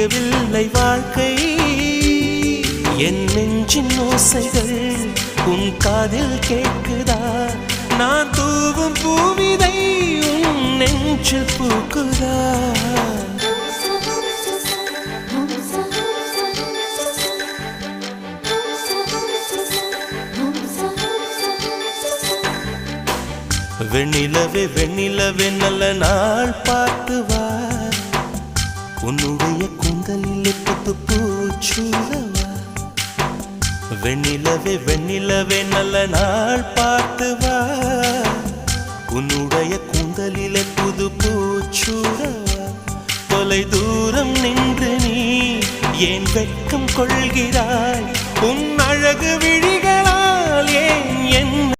புரியவில்லை வாழ்க்கை என் நெஞ்சின் ஓசைகள் உன் காதில் கேட்குதா நான் தூவும் பூவிதை உன் நெஞ்சில் பூக்குதா வெண்ணிலவே வெண்ணிலவே நல்ல நாள் பார்த்து வா உன்னுடைய கூந்தலில் புத்து பூச்சூடவா வெண்ணிலவே வெண்ணிலவே நல்ல நாள் பார்த்து வா உன்னுடைய கூந்தலில் புது பூச்சூடவா தொலை தூரம் நின்று நீ ஏன் வெட்கம் கொள்கிறாய் உன் அழகு விழி